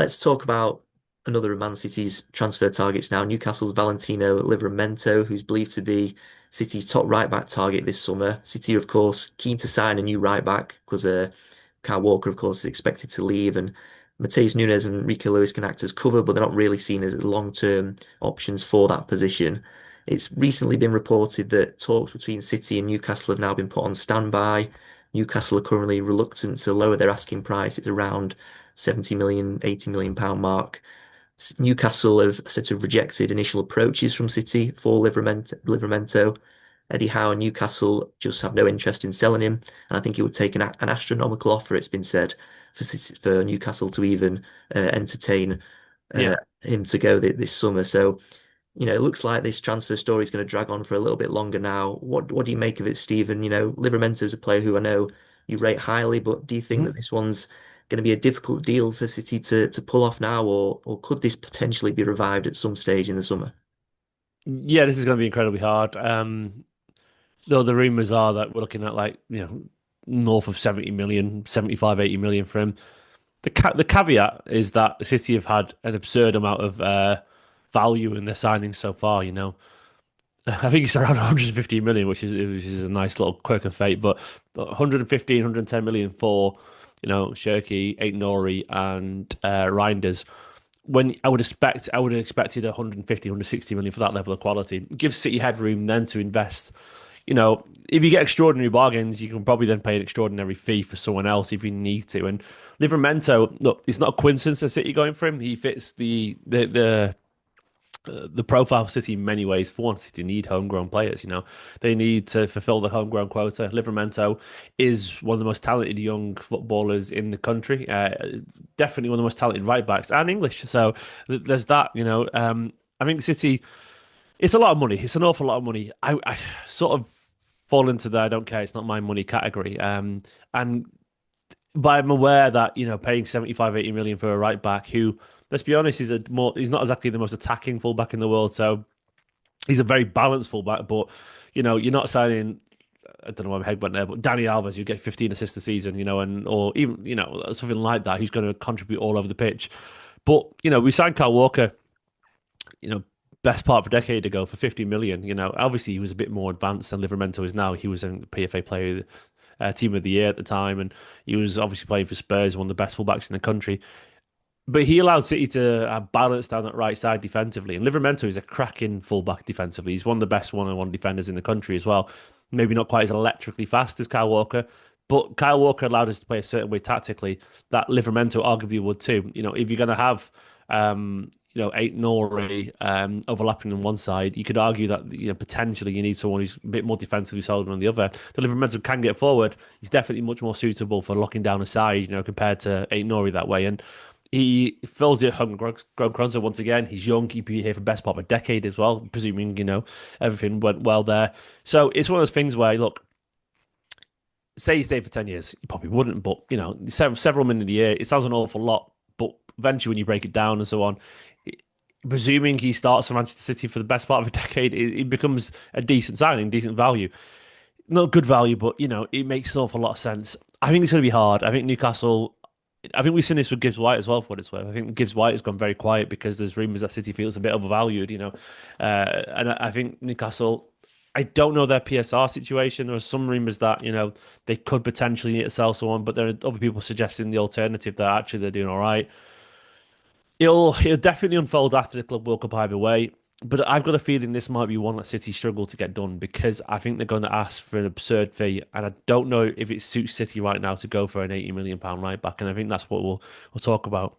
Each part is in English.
Let's talk about another of Man City's transfer targets now. Newcastle's Valentino Livramento, who's believed to be City's top right back target this summer. City, of course, keen to sign a new right back because Kyle Walker, of course, is expected to leave, and Mateus Nunes and Rico Lewis can act as cover, but they're not really seen as long-term options for that position. It's recently been reported that talks between City and Newcastle have now been put on standby. Newcastle are currently reluctant to lower their asking price. It's around 70 million, 80 million pound mark. Newcastle have sort of rejected initial approaches from City for Livermento. Eddie Howe and Newcastle just have no interest in selling him, and I think it would take an astronomical offer, it's been said, for Newcastle to even entertain Yeah. him to go this summer. So, it looks like this transfer story is going to drag on for a little bit longer now. What do you make of it, Stephen? Livermento is a player who I know you rate highly, but do you think that Mhm. this one's going to be a difficult deal for City to pull off now, or could this potentially be revived at some stage in the summer? Yeah, this is going to be incredibly hard. Though the rumors are that we're looking at north of 70 million, 75, 80 million for him. The caveat is that City have had an absurd amount of value in their signings so far. I think it's around 150 million, which is a nice little quirk of fate. But 115, 110 million for Shirky, Aït Nouri, and Reinders. When I would have expected 150, 160 million for that level of quality. It gives City headroom then to invest. If you get extraordinary bargains, you can probably then pay an extraordinary fee for someone else if you need to. And Livermento, look, it's not a coincidence that City going for him. He fits the profile of City in many ways. For one, City need homegrown players. They need to fulfil the homegrown quota. Livermento is one of the most talented young footballers in the country. Definitely one of the most talented right backs and English. So there's that. I think City. It's a lot of money. It's an awful lot of money. I sort of fall into the I don't care. It's not my money category. And but I'm aware that paying 75, 80 million for a right back who, let's be honest, he's not exactly the most attacking fullback in the world. So he's a very balanced fullback, but you're not signing. I don't know why my head went there, but Danny Alves, you get 15 assists a season, and or even something like that, who's going to contribute all over the pitch. But we signed Kyle Walker, you know, best part of a decade ago for 50 million. Obviously he was a bit more advanced than Livermento is now. He was a PFA player, team of the year at the time, and he was obviously playing for Spurs, one of the best fullbacks in the country. But he allowed City to have balance down that right side defensively. And Livermento is a cracking fullback defensively. He's one of the best one-on-one defenders in the country as well. Maybe not quite as electrically fast as Kyle Walker, but Kyle Walker allowed us to play a certain way tactically that Livermento arguably would too. If you're going to have, Eight Nori overlapping on one side, you could argue that potentially you need someone who's a bit more defensively solid on the other. The Livermento can get forward. He's definitely much more suitable for locking down a side, compared to Eight Nori that way. And he fills the homegrown console once again. He's young. He'd be here for the best part of a decade as well, presuming, everything went well there. So it's one of those things where, look, say he stayed for 10 years, he probably wouldn't, but, several million a year, it sounds an awful lot. But eventually, when you break it down and so on, presuming he starts for Manchester City for the best part of a decade, it becomes a decent signing, decent value. Not good value, but, it makes an awful lot of sense. I think it's going to be hard. I think Newcastle. I think we've seen this with Gibbs White as well, for what it's worth. I think Gibbs White has gone very quiet because there's rumours that City feels a bit overvalued, and I think Newcastle. I don't know their PSR situation. There are some rumours that they could potentially need to sell someone, but there are other people suggesting the alternative that actually they're doing all right. It'll definitely unfold after the Club World Cup either way. But I've got a feeling this might be one that City struggle to get done because I think they're going to ask for an absurd fee, and I don't know if it suits City right now to go for an 80 million pound right back. And I think that's what we'll talk about.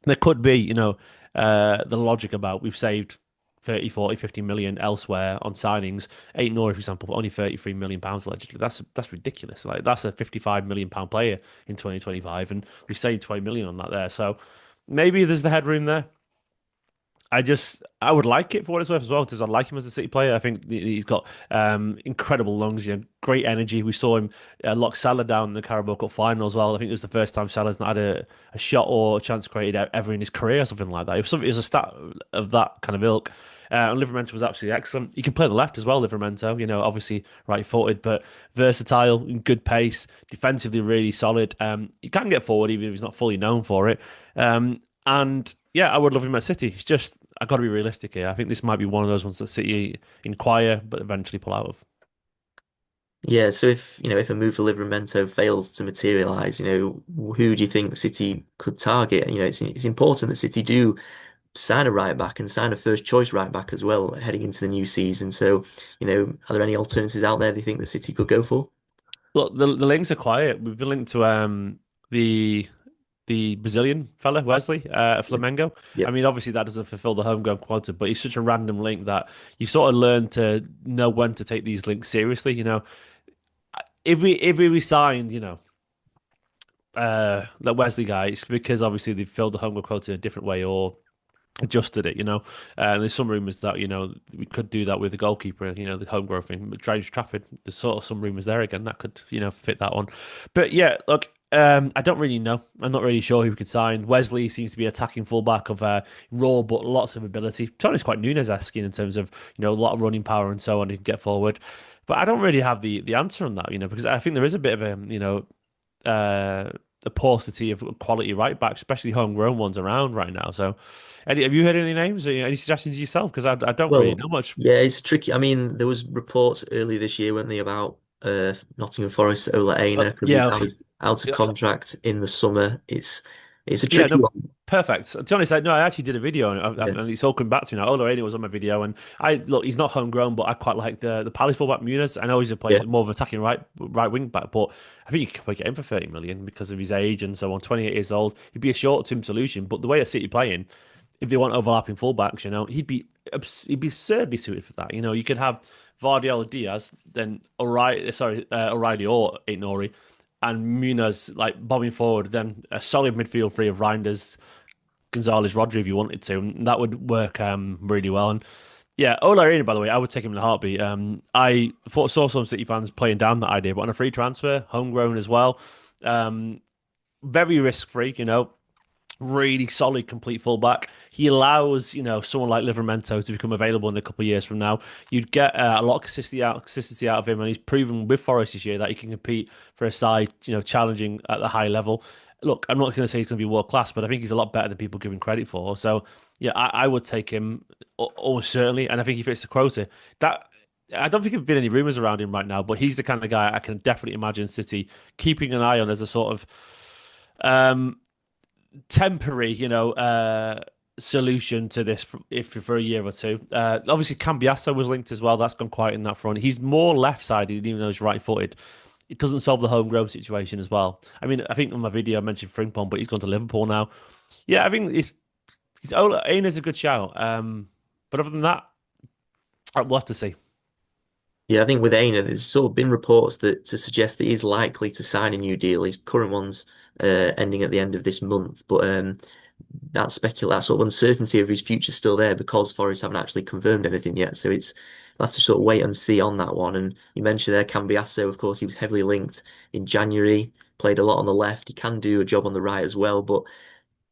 There could be, the logic about we've saved 30, 40, 50 million elsewhere on signings. Ain't Nori, for example, but only 33 million pounds allegedly. That's ridiculous. Like that's a 55 million pound player in 2025, and we saved 20 million on that there. So maybe there's the headroom there. I would like it for what it's worth as well because I like him as a City player. I think he's got incredible lungs, great energy. We saw him lock Salah down in the Carabao Cup final as well. I think it was the first time Salah's not had a shot or a chance created ever in his career or something like that. It was a stat of that kind of ilk. And Livermento was absolutely excellent. He can play on the left as well, Livermento. Obviously right-footed, but versatile, good pace, defensively really solid. He can get forward even if he's not fully known for it. And yeah, I would love him at City. It's just I got to be realistic here. I think this might be one of those ones that City inquire but eventually pull out of. Yeah, so if if a move for Livermento fails to materialise, who do you think City could target? It's important that City do sign a right back and sign a first choice right back as well heading into the new season. So, are there any alternatives out there do you think that City could go for? Look, the links are quiet. We've been linked to the the Brazilian fella Wesley Yeah. Flamengo. I Yep. mean, obviously that doesn't fulfill the homegrown quota, but he's such a random link that you sort of learn to know when to take these links seriously. If we resign, that Wesley guy, it's because obviously they've filled the homegrown quota in a different way or adjusted it. And there's some rumours that, we could do that with the goalkeeper, the homegrown thing. But James Trafford, there's sort of some rumours there again that could, fit that one. But yeah, look, I don't really know. I'm not really sure who we could sign. Wesley seems to be attacking fullback of raw but lots of ability. Tony's quite Nunes-esque in terms of, a lot of running power and so on. He can get forward. But I don't really have the answer on that, because I think there is a bit of uh, a paucity of quality right backs, especially homegrown ones around right now. So, Eddie, have you heard any names? Any suggestions yourself? Because I don't really Well, know much. yeah, it's tricky. I mean, there was reports earlier this year, weren't they, about Nottingham Forest Ola Aina because he's Yeah, out of contract in the summer. It's a yeah, tricky no, one. perfect. To be honest, I actually did a video Yeah. and it's all come back to me now. Ola Aina was on my video, and I look, he's not homegrown, but I quite like the Palace fullback Muniz. I know he's a Yeah. play more of attacking right wing back, but I think you could probably get him for 30 million because of his age and so on. 28 years old, he'd be a short term solution. But the way a City playing, if they want overlapping fullbacks, he'd be absurdly suited for that. You could have Guardiola Diaz, then O'Reilly or Ainori, and Muniz like bombing forward, then a solid midfield three of Reinders, Gonzalez, Rodri if you wanted to, and that would work really well. And yeah, Ola Aina, by the way, I would take him in a heartbeat. I saw some City fans playing down that idea, but on a free transfer, homegrown as well, um, very risk free. Really solid, complete fullback. He allows, someone like Livermento to become available in a couple of years from now. You'd get a lot of consistency out of him, and he's proven with Forest this year that he can compete for a side, challenging at the high level. Look, I'm not going to say he's going to be world class, but I think he's a lot better than people give him credit for. So, yeah, I would take him almost certainly, and I think he fits the quota. That I don't think there've been any rumours around him right now, but he's the kind of guy I can definitely imagine City keeping an eye on as a sort of um, temporary, solution to this if for a year or two. Obviously, Cambiasso was linked as well. That's gone quiet in that front. He's more left-sided, even though he's right-footed. It doesn't solve the homegrown situation as well. I mean, I think on my video I mentioned Frimpong, but he's gone to Liverpool now. Yeah, I think it's Aina's a good shout. But other than that, we'll have to see. Yeah, I think with Aina, there's sort of been reports that to suggest that he's likely to sign a new deal. His current one's ending at the end of this month, but that sort of uncertainty of his future still there because Forest haven't actually confirmed anything yet. So we'll have to sort of wait and see on that one. And you mentioned there Cambiasso, of course, he was heavily linked in January, played a lot on the left. He can do a job on the right as well, but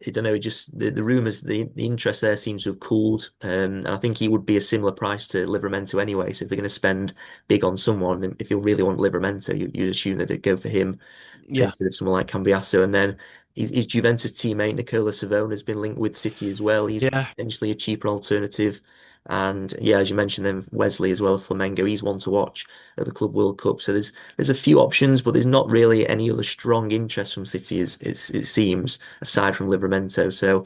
I don't know, just the rumours, the interest there seems to have cooled. And I think he would be a similar price to Livramento anyway. So if they're going to spend big on someone, then if you really want Livramento, you'd assume that they'd go for him Yeah, instead of someone like Cambiasso. And then his Juventus teammate Nicola Savona has been linked with City as well. He's yeah, potentially a cheaper alternative. And yeah, as you mentioned, then Wesley as well, Flamengo, he's one to watch at the Club World Cup. So there's a few options, but there's not really any other strong interest from City, as it seems, aside from Livramento. So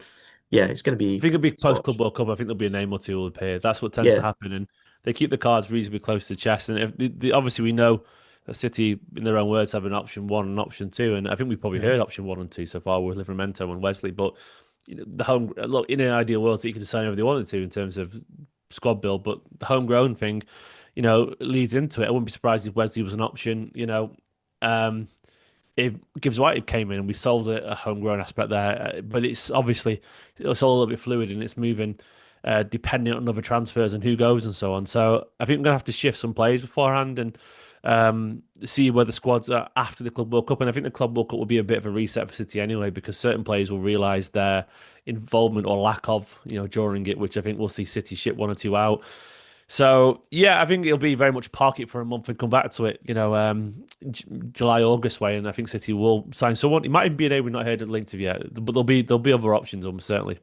yeah, it's going to I be think it'll be to post Club watch. World Cup. I think there'll be a name or two will appear. That's what tends to Yeah. happen, and they keep the cards reasonably close to the chest. And if obviously we know that City, in their own words, have an option one and option two, and I think we've probably Mhm. heard option one and two so far with Livermento and Wesley. But the home look in an ideal world, City could decide whatever they wanted to in terms of squad build, but the homegrown thing, leads into it. I wouldn't be surprised if Wesley was an option. Um, if Gibbs White came in and we solved a homegrown aspect there, but it's obviously it's all a little bit fluid and it's moving depending on other transfers and who goes and so on. So I think we're gonna have to shift some players beforehand and see where the squads are after the Club World Cup. And I think the Club World Cup will be a bit of a reset for City anyway, because certain players will realise their involvement or lack of, during it, which I think we'll see City ship one or two out. So yeah, I think it'll be very much park it for a month and come back to it. July, August way, and I think City will sign someone. It might even be an name we've not heard of linked to yet, but there'll be other options, certainly.